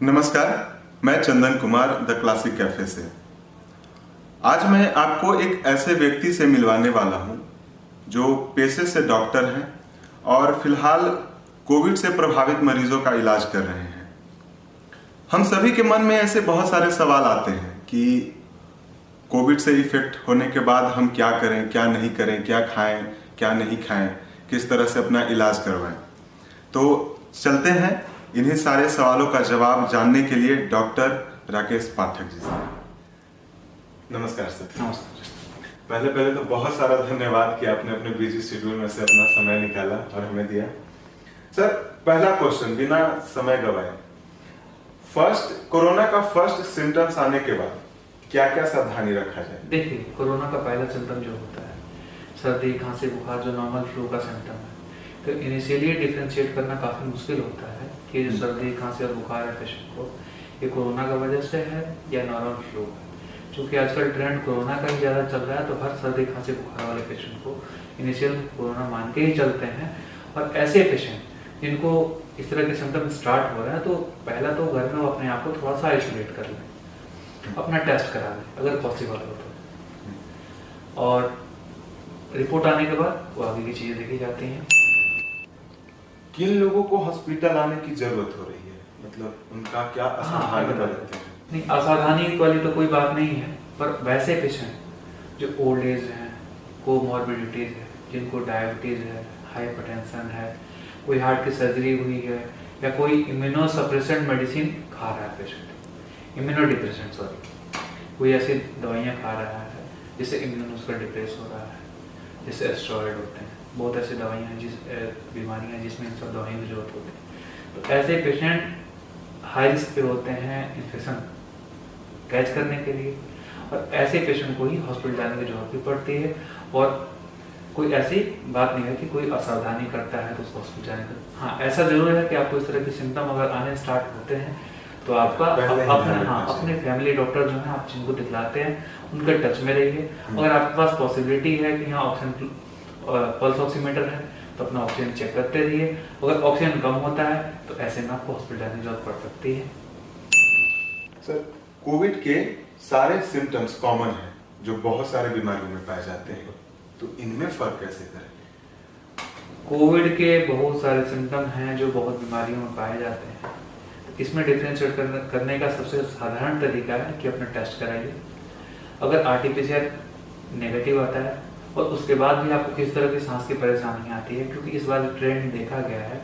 नमस्कार, मैं Chandan Kumar the classic cafe से। आज मैं आपको एक ऐसे व्यक्ति से मिलवाने वाला हूं जो पेशे से डॉक्टर हैं और फिलहाल कोविड से प्रभावित मरीजों का इलाज कर रहे हैं। हम सभी के मन में ऐसे बहुत सारे सवाल आते हैं कि कोविड से इफेक्ट होने के बाद हम क्या करें, क्या नहीं करें, क्या खाएं, क्या नहीं खाएं, किस तरह से अपना इलाज करवाएं। तो चलते हैं इन्हीं सारे सवालों का जवाब जानने के लिए डॉक्टर राकेश पाठक जी से। नमस्कार सर। नमस्कार। पहले तो बहुत सारा धन्यवाद कि आपने अपने बिजी शेड्यूल में से अपना समय निकाला और हमें दिया। सर, पहला क्वेश्चन बिना समय गवाए, कोरोना का फर्स्ट सिम्टम्स आने के बाद क्या क्या सावधानी रखा जाए? देखिए, कोरोना का पहला सिम्टम जो होता है सर्दी, खांसी, बुखार, जो नॉर्मल फ्लू का सिम्टम है, तो इनिशियली डिफरेंशिएट करना काफी मुश्किल होता है कि जो सर्दी, खांसी और बुखार है पेशेंट को, ये कोरोना का वजह से है या नॉर्मल फ्लू है। क्योंकि आजकल ट्रेंड कोरोना का ही ज्यादा चल रहा है, तो हर सर्दी, खांसी, बुखार वाले पेशेंट को इनिशियल कोरोना मान के ही चलते हैं। और ऐसे पेशेंट जिनको इस तरह के सिम्टम स्टार्ट हो रहे हैं, तो पहला तो घर में अपने आप को थोड़ा सा आइसोलेट कर लें, अपना टेस्ट करा लें अगर पॉसिबल हो तो, और रिपोर्ट आने के बाद वो आगे की चीजें देखी जाती हैं। किन लोगों को हॉस्पिटल आने की जरूरत हो रही है, मतलब उनका क्या असावधानी बरतते हैं? नहीं, असावधानी वाली तो कोई बात नहीं है, पर वैसे पेशेंट जो ओल्ड एज हैं, कोमॉर्बिडिटीज है, जिनको डायबिटीज है, हाइपरटेंशन है, कोई हार्ट की सर्जरी हुई है, या कोई इम्यूनो सप्रेसेंट मेडिसिन खा रहा है पेशेंट, इम्यूनो डिप्रेसेंट कोई ऐसी दवाइयाँ खा रहा है जिससे इम्यून उसका डिप्रेस हो रहा है, जैसे एस्टेरॉयड होते हैं, बहुत ऐसी दवाइयाँ हैं बीमारियाँ हैं जिसमें इन सब दवाइयों की जरूरत होती है। तो ऐसे पेशेंट हाई रिस्क पे होते हैं इन्फेक्शन कैच करने के लिए, और ऐसे पेशेंट को ही हॉस्पिटल जाने की जरूरत भी पड़ती है। और कोई ऐसी बात नहीं है कि कोई असावधानी करता है तो उसको हॉस्पिटल जाने का। हाँ, ऐसा जरूर है कि आपको इस तरह के सिम्टम अगर आने स्टार्ट होते हैं तो आपका अपने फैमिली डॉक्टर जो है आप जिनको दिखलाते हैं उनके टच में रहिए। अगर आपके पास पॉसिबिलिटी है कि यहाँ ऑक्सीजन पल्स ऑक्सीमीटर है तो अपना ऑक्सीजन चेक करते रहिए। अगर ऑक्सीजन कम होता है तो ऐसे में आपको हॉस्पिटल जाने की जरूरत पड़ सकती है। सर, कोविड के सारे सिम्टम्स कॉमन हैं जो बहुत सारे बीमारियों में पाए जाते हैं, तो इनमें फर्क कैसे करें? कोविड के बहुत सारे सिम्टम हैं जो बहुत बीमारियों में पाए जाते हैं। इसमें डिफरेंशिएट करने का सबसे साधारण तरीका है कि अपना टेस्ट कराइए। अगर आरटीपीसीआर नेगेटिव आता है और उसके बाद भी आपको किस तरह की सांस की परेशानी आती है, क्योंकि इस बार ट्रेंड देखा गया है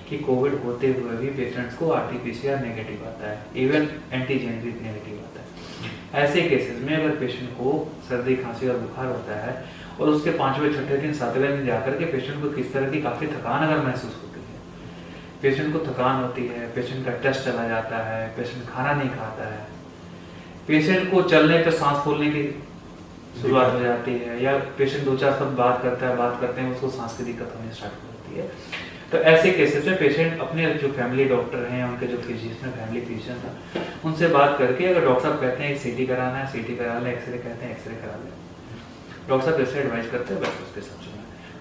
कि कोविड होते हुए भी पेशेंट्स को आरटीपीसीआर नेगेटिव आता है, इवन एंटीजन भी नेगेटिव आता है। ऐसे केसेस में अगर पेशेंट को सर्दी, खांसी और बुखार होता है और उसके 5वें, 6ठे दिन, 7वें दिन जाकर के पेशेंट को किस तरह की काफी थकान अगर महसूस होती है, पेशेंट को थकान होती है, पेशेंट का टेस्ट चला जाता है, पेशेंट खाना नहीं खाता है, पेशेंट को चलने पे सांस फूलने की शुरुआत हो जाती है, या पेशेंट 2-4 शब्द बात करते हैं उसको सांस की दिक्कत होनी स्टार्ट हो जाती है, तो ऐसे केसेस में पेशेंट अपने जो फैमिली डॉक्टर हैं, उनके जो फिजिशियन, फैमिली फिजिशियन था, उनसे बात करके अगर डॉक्टर साहब कहते हैं सीटी कराना है, सीटी करा लें, एक्सरे कहते हैं एक्सरे करा लें, डॉक्टर साहब जैसे एडवाइस करते हैं बस उसके हिसाब से।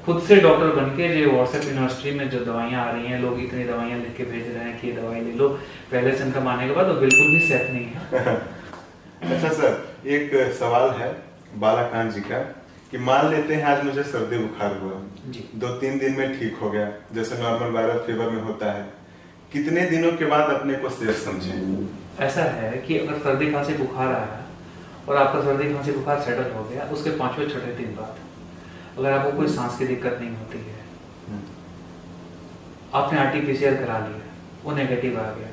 खुद से डॉक्टर बन के जो व्हाट्सएप यूनिवर्सिटी में जो दवाइयाँ आ रही हैं, लोग इतनी दवाइयाँ लिख के भेज रहे हैं कि ये दवाई ले लो पहले सिम्टम आने के बाद, वो बिल्कुल भी सेफ नहीं है। अच्छा सर, एक सवाल है बालाकांत जी का कि मान लेते हैं आज मुझे सर्दी बुखार हुआ जी, 2-3 दिन में ठीक हो गया जैसे नॉर्मल वायरल फीवर में होता है, कितने दिनों के बाद अपने को सेफ समझें? ऐसा है कि अगर सर्दी, खांसी, बुखार आया और आपका सर्दी, खांसी, बुखार सेटल हो गया, उसके 5वें, 6ठे दिन बाद अगर आपको कोई सांस की दिक्कत नहीं होती है, आपने आरटीपीसीआर करा लिया, वो नेगेटिव आ गया,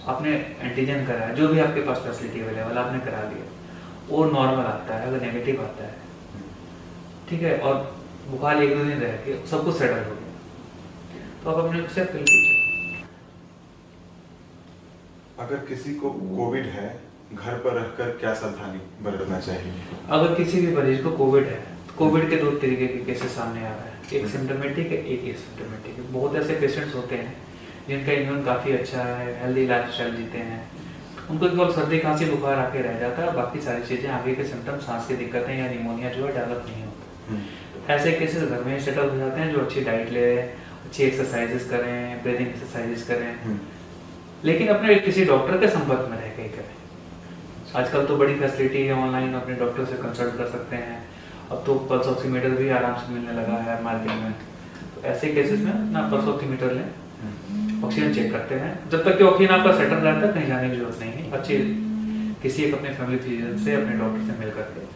आपने एंटीजन कराया, जो भी आपके पास फैसिलिटी अवेलेबल आपने करा लिया, वो नॉर्मल आता है, अगर नेगेटिव आता है, ठीक है, और बुखार 1-2 दिन रह के सब कुछ सेटल हो गया, तो आप अपने से फील कीजिए। अगर किसी को कोविड है, घर पर रहकर क्या सावधानी बरतना चाहिए? अगर किसी भी मरीज को कोविड है, कोविड के 2 तरीके के केसेस सामने आ रहे हैं, एक सिम्टोमेटिक है, एक एसिम्टोमेटिक है। बहुत ऐसे पेशेंट्स होते हैं जिनका इम्यून काफी अच्छा है, हेल्दी लाइफस्टाइल जीते हैं, उनको केवल सर्दी, खांसी, बुखार आके रह जाता है, बाकी सारी चीजें आगे के सिम्टम, सांस की दिक्कतें या निमोनिया जो है डेवलप नहीं होता। ऐसे केसेस घर में सेटल हो जाते हैं जो अच्छी डाइट ले, अच्छी एक्सरसाइजेस करें, ब्रीदिंग एक्सरसाइजेस करें, लेकिन अपने किसी डॉक्टर के संपर्क में रह के ही करें। आजकल तो बड़ी फैसिलिटी है, ऑनलाइन अपने डॉक्टर से कंसल्ट कर सकते हैं। अब तो पल्स ऑक्सीमीटर भी आराम से मिलने लगा है मार्केट में। तो ऐसे केसेस में ना पल्स ऑक्सीमीटर लें, ऑक्सीजन चेक करते हैं। जब तक कि ऑक्सीजन आपका सेटल रहता है कहीं जाने की जरूरत नहीं है। अच्छे किसी एक अपने फैमिली फिजिशियन से, अपने डॉक्टर से मिल करके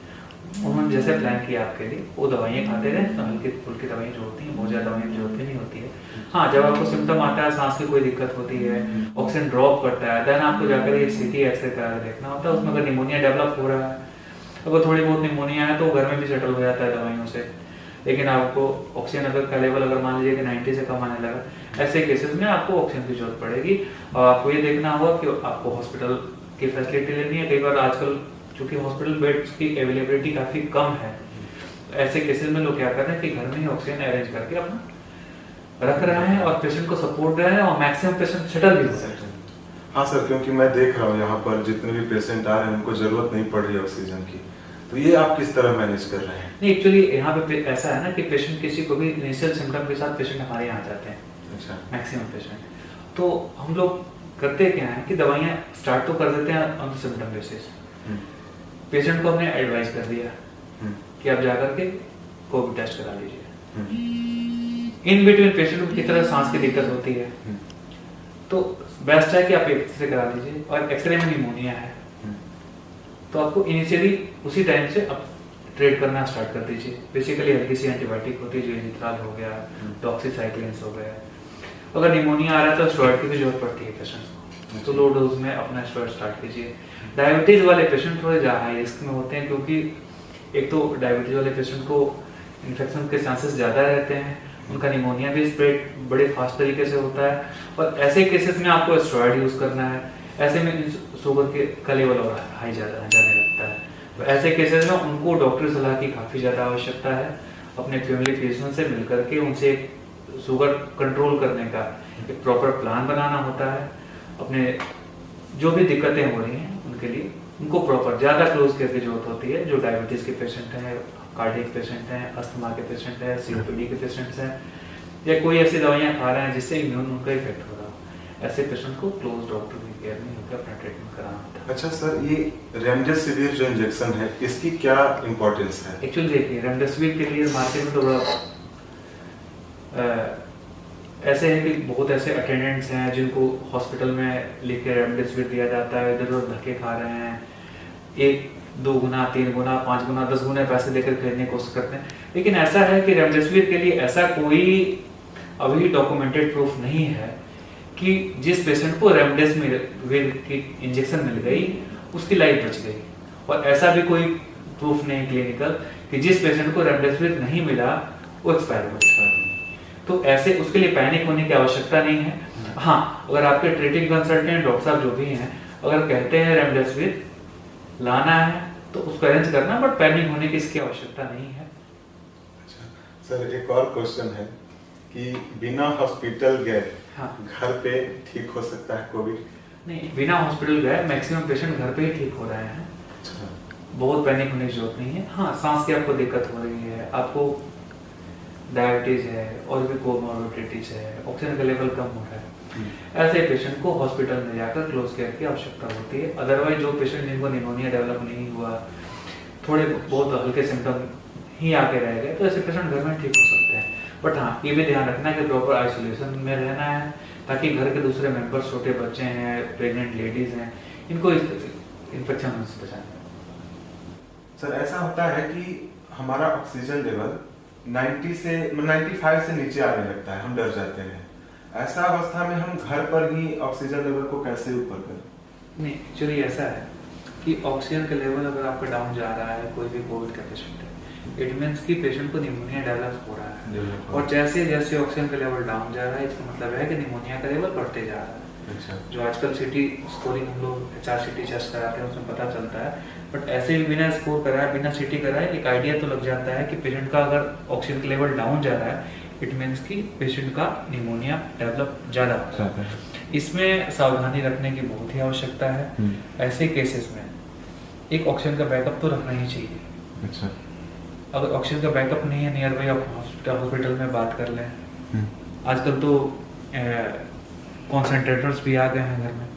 उन्होंने जैसे प्लान किया आपके लिए वो दवाइयाँ खाते रहे। तो हल्की फुल्की दवाइयाँ जो होती हैं, बहुत ज़्यादा दवाइयों की जरूरत भी नहीं होती है। हाँ, जब आपको सिम्टम आता है, सांस की कोई दिक्कत होती है, ऑक्सीजन ड्रॉप करता है, देन आपको जाकर ये CT एक्सरे करा देखना होता है। उसमें अगर निमोनिया डेवलप हो रहा है, अगर थोड़ी बहुत निमोनिया है तो घर में भी सेटल हो जाता है दवाइयों से। लेकिन आपको ऑक्सीजन अगर का लेवल अगर मान लीजिए कि 90 से कम आने लगा, ऐसे केसेस में आपको ऑक्सीजन की जरूरत पड़ेगी। और आपको ये देखना होगा कि आपको हॉस्पिटल की फैसिलिटी लेनी है। कई बार आजकल चूंकि हॉस्पिटल बेड्स की अवेलेबिलिटी काफ़ी कम है, ऐसे केसेस में लोग क्या कर रहे हैं कि घर में ही ऑक्सीजन अरेंज करके अपना रख रहे हैं और पेशेंट को सपोर्ट दे रहे हैं और मैक्सिमम पेशेंट सेटल भी हो सकते हैं। हाँ सर, क्योंकि मैं देख रहा हूँ यहाँ पर जितने भी पेशेंट आ रहे हैं उनको जरूरत नहीं पड़ रही है ऑक्सीजन की। तो ये आप किस तरह मैनेज कर रहे हैं? नहीं, एक्चुअली यहाँ पे ऐसा है ना कि पेशेंट किसी को भी इनिशियल सिम्टम के साथ पेशेंट हमारे यहाँ जाते हैं। अच्छा। मैक्सिमम पेशेंट तो हम लोग करते क्या है कि दवाइयाँ स्टार्ट तो कर देते हैं ऑन सिम्टम बेसिस। पेशेंट को हमने एडवाइस कर दिया कि आप जाकर के कोविड टेस्ट करा लीजिए। इन बिटवीन पेशेंट को किस तरह सांस की दिक्कत होती है तो बेस्ट है कि आप एक्सरे करा लीजिए। और एक्सरे में निमोनिया है तो आपको इनिशियली उसी टाइम से अब ट्रीट करना स्टार्ट कर दीजिए। बेसिकली हल्की सी एंटीबायोटिक होती है, जो इजिथ्राल हो गया, डॉक्सीसाइक्लिन्स हो गया। अगर निमोनिया आ रहा है तो स्टेरॉइड की भी जरूरत पड़ती है पेशेंट को, तो लो डोज में अपना स्टेरॉइड स्टार्ट कीजिए। डायबिटीज वाले पेशेंट थोड़े ज़्यादा हाई रिस्क में होते हैं, क्योंकि एक तो डायबिटीज वाले पेशेंट को इन्फेक्शन के चांसेस ज़्यादा रहते हैं, उनका निमोनिया भी स्प्रेड बड़े फास्ट तरीके से होता है। और ऐसे केसेस में आपको स्टेरॉइड यूज़ करना है। ऐसे में शुगर के का लेवल और हाई ज़्यादा जाने लगता है। तो ऐसे केसेस में उनको डॉक्टर सलाह की काफ़ी ज़्यादा आवश्यकता है। अपने फैमिली फिजिशियन से मिल करके उनसे शुगर कंट्रोल करने का एक प्रॉपर प्लान बनाना होता है। अपने जो भी दिक्कतें हो रही हैं उनके लिए उनको प्रॉपर ज़्यादा क्लोज केयर की जरूरत होती है। जो डायबिटीज़ के पेशेंट हैं, कार्डियक पेशेंट हैं, अस्थमा के पेशेंट हैं, COPD के पेशेंट्स हैं, या कोई ऐसी दवाइयाँ खा रहे हैं जिससे इम्यून उनका इफेक्ट हो रहा हो, ऐसे पेशेंट को क्लोज डॉक्टर की केयर में होकर अपना ट्रीटमेंट कराना होता है। अच्छा सर, ये रेमडेसिविर जो इंजेक्शन है इसकी क्या इम्पोर्टेंस है? एक्चुअली देखिए, रेमडेसिविर के लिए मार्केट में तो बड़ा ऐसे है कि बहुत ऐसे अटेंडेंट्स हैं जिनको हॉस्पिटल में लेके रेमडेसिविर दिया जाता है, इधर उधर धक्के खा रहे हैं, 1, 2 गुना, 3 गुना, 5 गुना, 10 गुना पैसे देकर खरीदने की कोशिश करते हैं। लेकिन ऐसा है कि रेमडेसिविर के लिए ऐसा कोई अभी डॉक्यूमेंटेड प्रूफ नहीं है कि जिस पेशेंट को रेमडेसिविर की इंजेक्शन मिल गई उसकी लाइफ बच गई। और ऐसा भी कोई प्रूफ नहीं क्लिनिकल कि जिस पेशेंट को रेमडेसिविर नहीं मिला वो एक्सपायर हो गया। तो ऐसे उसके लिए पैनिक होने की आवश्यकता नहीं है। हाँ, अगर आपके ट्रीटिंग कंसल्टेंट डॉक्टर साहब जो भी हैं अगर कहते हैं रेमडेसिविर लाना है तो उसको अरेंज करना, बट पैनिक होने की इसकी आवश्यकता नहीं है। अच्छा सर, एक और क्वेश्चन है कि बिना हॉस्पिटल गए घर पे ठीक हो सकता है कोविड? नहीं, बिना हॉस्पिटल गए मैक्सिमम पेशेंट घर पे ही ठीक हो रहे हैं। अच्छा। बहुत पैनिक होने की जरूरत नहीं है। हाँ, सांस की आपको दिक्कत हो रही है, आपको डायबिटीज है और भी कोमोर्बिडिटीज है, ऑक्सीजन का लेवल कम हो रहा है, ऐसे पेशेंट को हॉस्पिटल में जाकर क्लोज केयर की आवश्यकता होती है। अदरवाइज जो पेशेंट जिनको निमोनिया डेवलप नहीं हुआ, थोड़े बहुत हल्के सिम्टम ही आके रह गए, तो ऐसे पेशेंट घर में ठीक हो सकते हैं। बट हाँ, ये भी ध्यान रखना है कि प्रॉपर आइसोलेशन में रहना है, ताकि घर के दूसरे मेंबर्स, छोटे बच्चे हैं, प्रेग्नेंट लेडीज हैं, इनको इस इन्फेक्शन होने से बचाना है। सर, ऐसा होता है कि हमारा ऑक्सीजन लेवल 95 से नीचे आने लगता है, हम डर जाते हैं। ऐसा अवस्था में हम घर पर ही ऑक्सीजन लेवल को कैसे ऊपर करें? नहीं, एक्चुअली ऐसा है कि ऑक्सीजन का लेवल अगर आपका डाउन जा रहा है, कोई भी कोविड का पेशेंट है, इट मीन्स कि पेशेंट को निमोनिया डेवलप हो रहा है। और जैसे जैसे ऑक्सीजन का लेवल डाउन जा रहा है, इसका मतलब है कि निमोनिया का लेवल बढ़ते जा रहा है। अच्छा। जो आजकल सिटी स्कोरिंग हम लोग HRCT टेस्ट कराते हैं उसमें पता चलता है, बट ऐसे भी बिना स्कोर कराए, बिना CT कराए एक आइडिया तो लग जाता है कि पेशेंट का अगर ऑक्सीजन का लेवल डाउन जा रहा है, इट मीन्स कि पेशेंट का निमोनिया डेवलप ज़्यादा हो रहा है। इसमें सावधानी रखने की बहुत ही आवश्यकता है। ऐसे केसेस में एक ऑक्सीजन का बैकअप तो रखना ही चाहिए। अच्छा। अगर ऑक्सीजन का बैकअप नहीं है, नियर बाई आप हॉस्पिटल में बात कर लें। आजकल तो कॉन्सेंट्रेटर्स भी आ गए हैं घर में,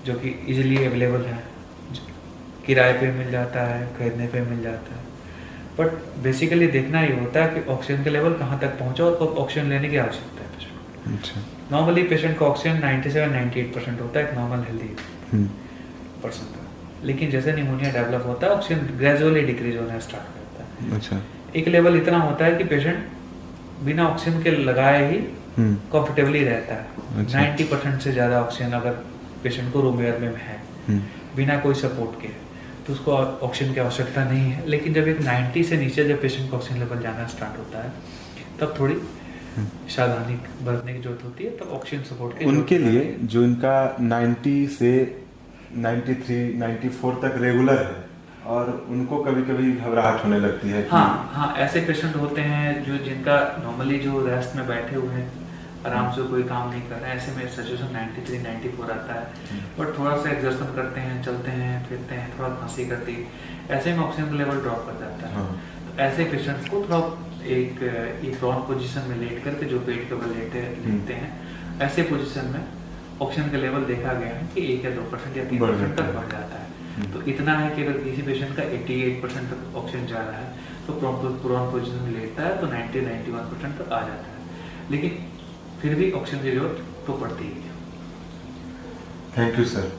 जो कि इजीली अवेलेबल है, किराए पे मिल जाता है, खरीदने पे मिल जाता है। बट बेसिकली देखना ये होता है कि ऑक्सीजन का लेवल कहाँ तक पहुँचा और कब ऑक्सीजन लेने की आवश्यकता है पेशेंट। अच्छा। नॉर्मली पेशेंट का ऑक्सीजन 97-98% होता है एक नॉर्मल हेल्दी पर्सन का, लेकिन जैसे निमोनिया डेवलप होता है ऑक्सीजन ग्रेजुअली डिक्रीज होना स्टार्ट करता है। अच्छा। एक लेवल इतना होता है कि पेशेंट बिना ऑक्सीजन के लगाए ही कंफर्टेबली रहता है। 90% से ज़्यादा ऑक्सीजन अगर पेशेंट को रूम एयर में है बिना कोई सपोर्ट के, तो उसको ऑक्सीजन की आवश्यकता नहीं है। लेकिन जब एक 90 से नीचे जब पेशेंट का ऑक्सीजन लेवल जाना स्टार्ट होता है, तब थोड़ी सावधानी बरतने की जरूरत होती है, तब ऑक्सीजन सपोर्ट के उनके लिए जो इनका 90 से 93, 94 तक रेगुलर है और उनको कभी कभी घबराहट होने लगती है। हाँ, ऐसे पेशेंट होते हैं जो जिनका नॉर्मली जो रेस्ट में बैठे हुए हैं, आराम से कोई काम नहीं कर रहे हैं, ऐसे में सिचुएशन 93, 94 आता है। बट थोड़ा सा एक्सर्शन करते हैं, चलते हैं, फिरते हैं, थोड़ा खांसी करती है, ऐसे में ऑक्सीजन का लेवल ड्रॉप कर जाता है। तो ऐसे पेशेंट्स को थोड़ा एक प्रोन पोजीशन में लेट करके, जो पेट के बल लेटते हैं, ऐसे पोजीशन में ऑक्सीजन का लेवल देखा गया है कि 1 या 2% या 3% तक बढ़ जाता है। तो इतना है कि अगर किसी पेशेंट का 88% तक ऑक्सीजन जा रहा है तो प्रोन पोजीशन में लेटता है तो 90-91% तक आ जाता है, लेकिन फिर भी ऑक्सीजन की जरूरत तो पड़ती है। Thank you sir.